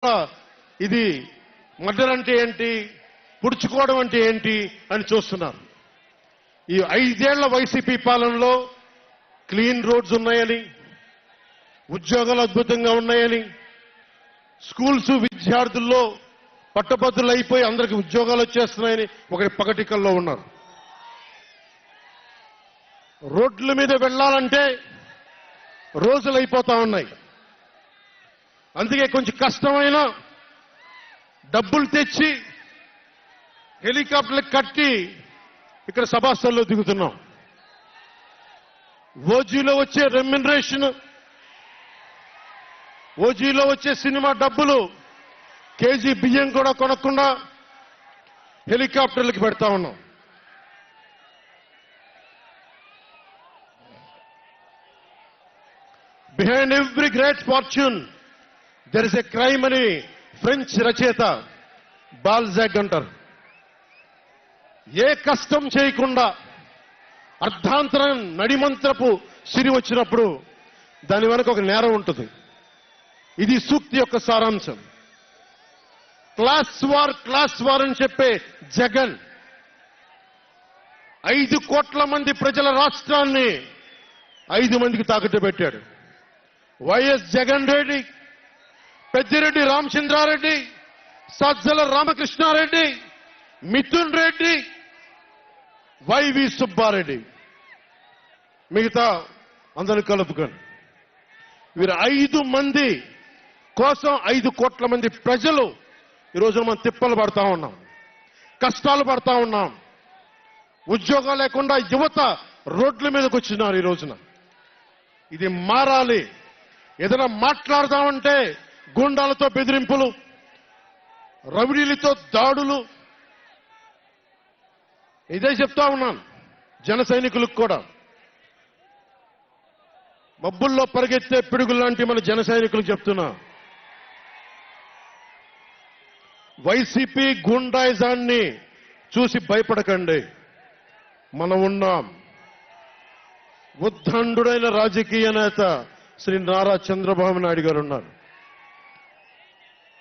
ఇది మర్డర్ అంటే ఏంటి, పుడుచుకోవడం అంటే ఏంటి అని చూస్తున్నారు. ఈ 5 ఏళ్ల వైసీపీ పాలనలో క్లీన్ రోడ్స్ ఉన్నాయని, ఉద్యోగాలు అద్భుతంగా ఉన్నాయని, స్కూల్స్ విద్యార్థుల్లో పట్టభద్రులు అయిపోయి అందరికి ఉద్యోగాలు వచ్చేస్తున్నాయని ఒకటి పగటికల్లో ఉన్నారు. రోడ్ల మీద వెళ్లాలంటే రోజులు అయిపోతా ఉన్నాయి. అందుకే కొంచెం కష్టమైన డబ్బులు తెచ్చి హెలికాప్టర్లు కట్టి ఇక్కడ సభాస్థల్లో దిగుతున్నాం. ఓజీలో వచ్చే రెమ్యునరేషన్, ఓజీలో వచ్చే సినిమా డబ్బులు కేజీ బియ్యం కూడా కొనకుండా హెలికాప్టర్లకు పెడతా ఉన్నాం. Behind every great fortune there is a crime అని ఫ్రెంచ్ రచయిత బాల్జాక్ అంటారు. ఏ కష్టం చేయకుండా అర్ధాంతరం నడిమంత్రపు సిరి వచ్చినప్పుడు దాని వెనక ఒక నేరం ఉంటుంది. ఇది సూక్తి యొక్క సారాంశం. క్లాస్ వార్ అని చెప్పే జగన్ 5 కోట్ల మంది ప్రజల రాష్ట్రాన్ని 5 మందికి తాకట్టు పెట్టాడు. వైఎస్ జగన్ రెడ్డి, పెద్దిరెడ్డి రామచంద్రారెడ్డి, సజ్జల రామకృష్ణారెడ్డి, మిథున్ రెడ్డి, వైవి సుబ్బారెడ్డి, మిగతా అందరూ కలుపుకొని వీరు 5 మంది కోసం 5 కోట్ల మంది ప్రజలు ఈరోజు మనం తిప్పలు పడతా ఉన్నాం, కష్టాలు పడతా ఉన్నాం. ఉద్యోగాలు లేకుండా యువత రోడ్ల మీదకి వచ్చినారు ఈ రోజున. ఇది మారాలి. ఏదైనా మాట్లాడదామంటే గుండాలతో బెదిరింపులు, రౌడీలతో దాడులు. ఇదే చెప్తా ఉన్నాను జన సైనికులకు కూడా. మబ్బుల్లో పరిగెత్తే పిడుగుల్లాంటి మన జన సైనికులకు చెప్తున్నా, వైసీపీ గుండాయిజాన్ని చూసి భయపడకండి. మనం ఉన్నాం. ఉద్దండుడైన రాజకీయ నేత శ్రీ నారా చంద్రబాబు నాయుడు గారు ఉన్నారు.